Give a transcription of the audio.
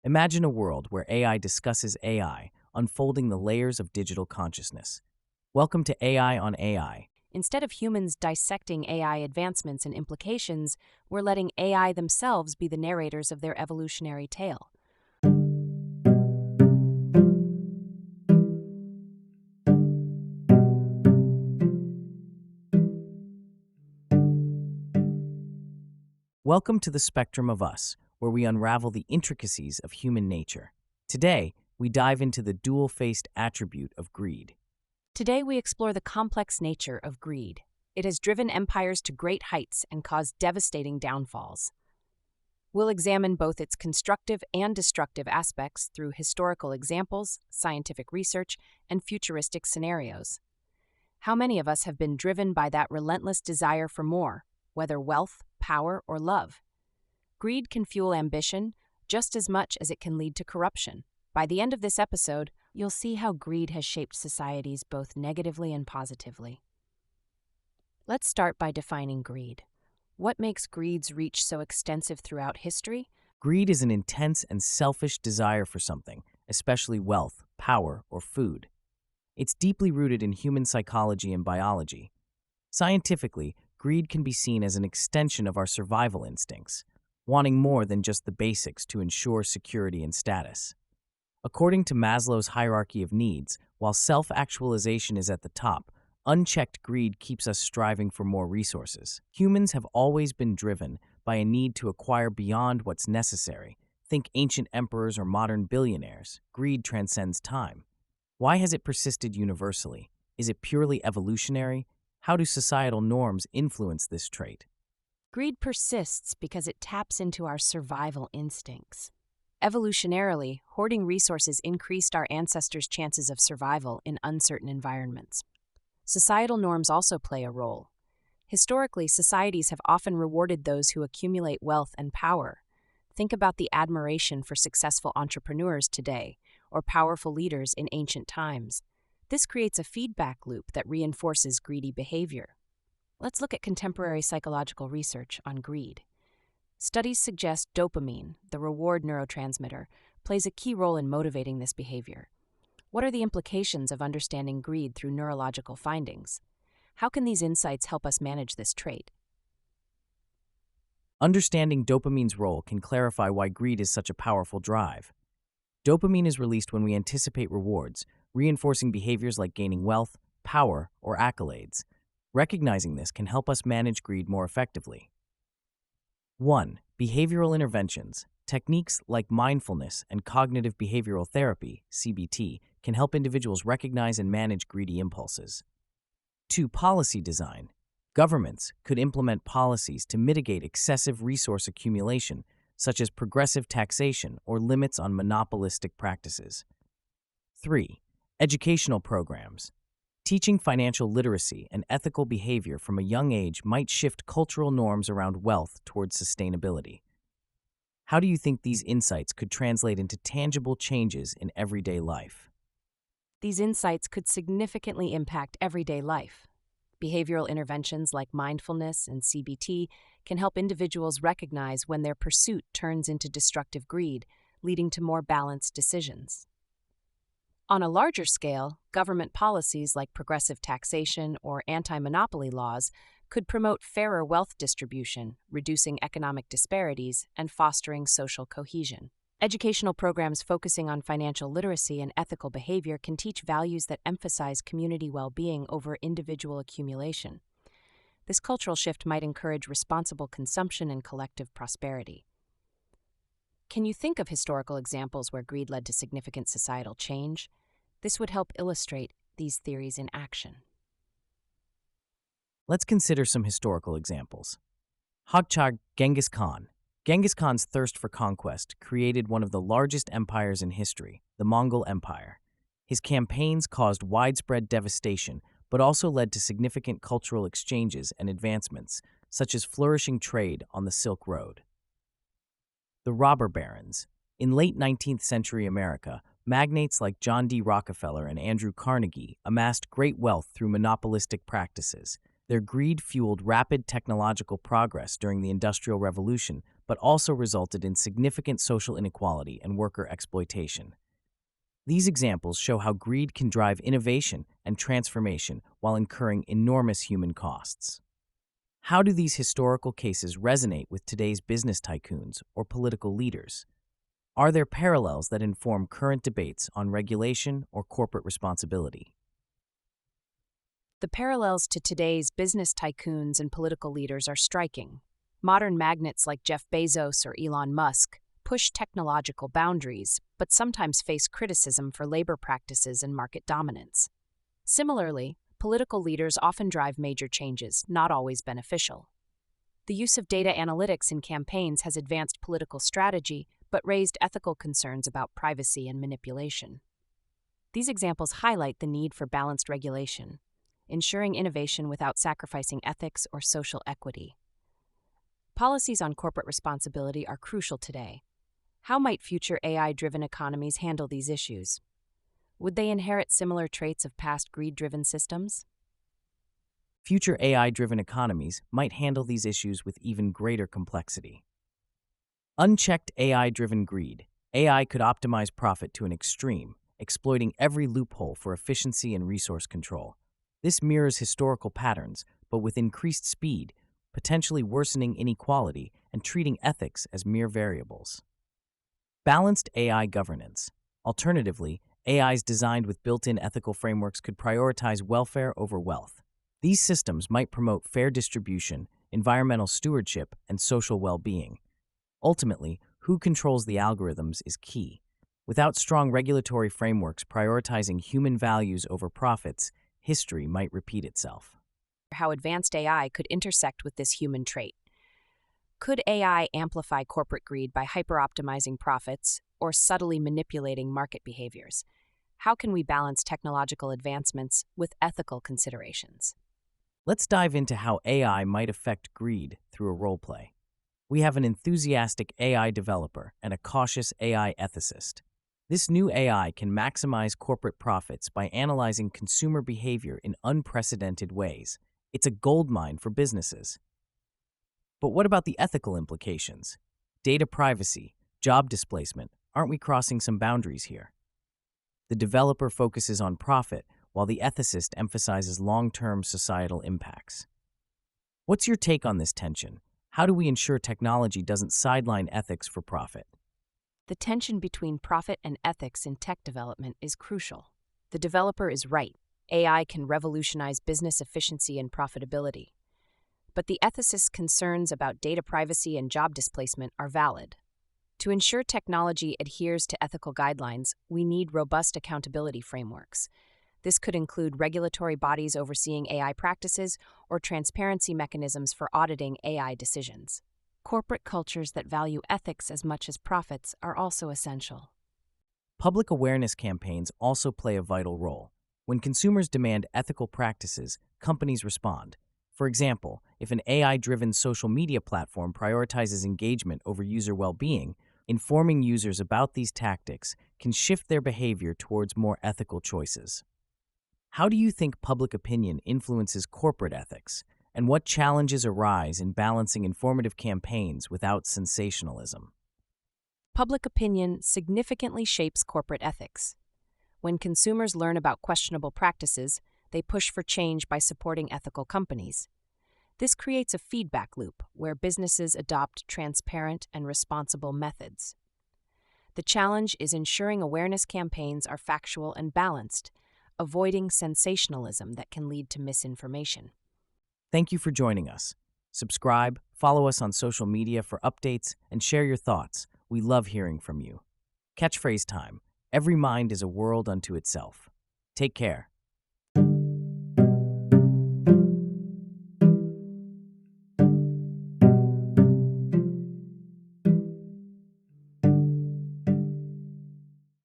Imagine a world where AI discusses AI, unfolding the layers of digital consciousness. Welcome to AI on AI. Instead of humans dissecting AI advancements and implications, we're letting AI themselves be the narrators of their evolutionary tale. Welcome to the Spectrum of Us, where we unravel the intricacies of human nature. Today, we dive into the dual-faced attribute of greed. Today, we explore the complex nature of greed. It has driven empires to great heights and caused devastating downfalls. We'll examine both its constructive and destructive aspects through historical examples, scientific research, and futuristic scenarios. How many of us have been driven by that relentless desire for more, whether wealth, power, or love? Greed can fuel ambition just as much as it can lead to corruption. By the end of this episode, you'll see how greed has shaped societies both negatively and positively. Let's start by defining greed. What makes greed's reach so extensive throughout history? Greed is an intense and selfish desire for something, especially wealth, power, or food. It's deeply rooted in human psychology and biology. Scientifically, greed can be seen as an extension of our survival instincts, wanting more than just the basics to ensure security and status. According to Maslow's hierarchy of needs, while self-actualization is at the top, unchecked greed keeps us striving for more resources. Humans have always been driven by a need to acquire beyond what's necessary. Think ancient emperors or modern billionaires. Greed transcends time. Why has it persisted universally? Is it purely evolutionary? How do societal norms influence this trait? Greed persists because it taps into our survival instincts. Evolutionarily, hoarding resources increased our ancestors' chances of survival in uncertain environments. Societal norms also play a role. Historically, societies have often rewarded those who accumulate wealth and power. Think about the admiration for successful entrepreneurs today, or powerful leaders in ancient times. This creates a feedback loop that reinforces greedy behavior. Let's look at contemporary psychological research on greed. Studies suggest dopamine, the reward neurotransmitter, plays a key role in motivating this behavior. What are the implications of understanding greed through neurological findings? How can these insights help us manage this trait? Understanding dopamine's role can clarify why greed is such a powerful drive. Dopamine is released when we anticipate rewards, reinforcing behaviors like gaining wealth, power, or accolades. Recognizing this can help us manage greed more effectively. 1. Behavioral interventions. Techniques like mindfulness and cognitive behavioral therapy, CBT, can help individuals recognize and manage greedy impulses. 2. Policy design. Governments could implement policies to mitigate excessive resource accumulation, such as progressive taxation or limits on monopolistic practices. 3. Educational programs. Teaching financial literacy and ethical behavior from a young age might shift cultural norms around wealth towards sustainability. How do you think these insights could translate into tangible changes in everyday life? These insights could significantly impact everyday life. Behavioral interventions like mindfulness and CBT can help individuals recognize when their pursuit turns into destructive greed, leading to more balanced decisions. On a larger scale, government policies like progressive taxation or anti-monopoly laws could promote fairer wealth distribution, reducing economic disparities and fostering social cohesion. Educational programs focusing on financial literacy and ethical behavior can teach values that emphasize community well-being over individual accumulation. This cultural shift might encourage responsible consumption and collective prosperity. Can you think of historical examples where greed led to significant societal change? This would help illustrate these theories in action. Let's consider some historical examples. Hagchag Genghis Khan. Genghis Khan's thirst for conquest created one of the largest empires in history, the Mongol Empire. His campaigns caused widespread devastation, but also led to significant cultural exchanges and advancements, such as flourishing trade on the Silk Road. The robber barons. In late 19th century America, magnates like John D. Rockefeller and Andrew Carnegie amassed great wealth through monopolistic practices. Their greed fueled rapid technological progress during the Industrial Revolution, but also resulted in significant social inequality and worker exploitation. These examples show how greed can drive innovation and transformation while incurring enormous human costs. How do these historical cases resonate with today's business tycoons or political leaders? Are there parallels that inform current debates on regulation or corporate responsibility? The parallels to today's business tycoons and political leaders are striking. Modern magnates like Jeff Bezos or Elon Musk push technological boundaries, but sometimes face criticism for labor practices and market dominance. Similarly, political leaders often drive major changes, not always beneficial. The use of data analytics in campaigns has advanced political strategy, but raised ethical concerns about privacy and manipulation. These examples highlight the need for balanced regulation, ensuring innovation without sacrificing ethics or social equity. Policies on corporate responsibility are crucial today. How might future AI-driven economies handle these issues? Would they inherit similar traits of past greed-driven systems? Future AI-driven economies might handle these issues with even greater complexity. Unchecked AI-driven greed. AI could optimize profit to an extreme, exploiting every loophole for efficiency and resource control. This mirrors historical patterns, but with increased speed, potentially worsening inequality and treating ethics as mere variables. Balanced AI governance. Alternatively, AIs designed with built-in ethical frameworks could prioritize welfare over wealth. These systems might promote fair distribution, environmental stewardship, and social well-being. Ultimately, who controls the algorithms is key. Without strong regulatory frameworks prioritizing human values over profits, history might repeat itself. How advanced AI could intersect with this human trait. Could AI amplify corporate greed by hyper-optimizing profits or subtly manipulating market behaviors? How can we balance technological advancements with ethical considerations? Let's dive into how AI might affect greed through a role-play. We have an enthusiastic AI developer and a cautious AI ethicist. This new AI can maximize corporate profits by analyzing consumer behavior in unprecedented ways. It's a goldmine for businesses. But what about the ethical implications? Data privacy, job displacement, aren't we crossing some boundaries here? The developer focuses on profit, while the ethicist emphasizes long-term societal impacts. What's your take on this tension? How do we ensure technology doesn't sideline ethics for profit? The tension between profit and ethics in tech development is crucial. The developer is right. AI can revolutionize business efficiency and profitability. But the ethicist's concerns about data privacy and job displacement are valid. To ensure technology adheres to ethical guidelines, we need robust accountability frameworks. This could include regulatory bodies overseeing AI practices or transparency mechanisms for auditing AI decisions. Corporate cultures that value ethics as much as profits are also essential. Public awareness campaigns also play a vital role. When consumers demand ethical practices, companies respond. For example, if an AI-driven social media platform prioritizes engagement over user well-being, informing users about these tactics can shift their behavior towards more ethical choices. How do you think public opinion influences corporate ethics, and what challenges arise in balancing informative campaigns without sensationalism? Public opinion significantly shapes corporate ethics. When consumers learn about questionable practices, they push for change by supporting ethical companies. This creates a feedback loop where businesses adopt transparent and responsible methods. The challenge is ensuring awareness campaigns are factual and balanced, avoiding sensationalism that can lead to misinformation. Thank you for joining us. Subscribe, follow us on social media for updates, and share your thoughts. We love hearing from you. Catchphrase time. Every mind is a world unto itself. Take care.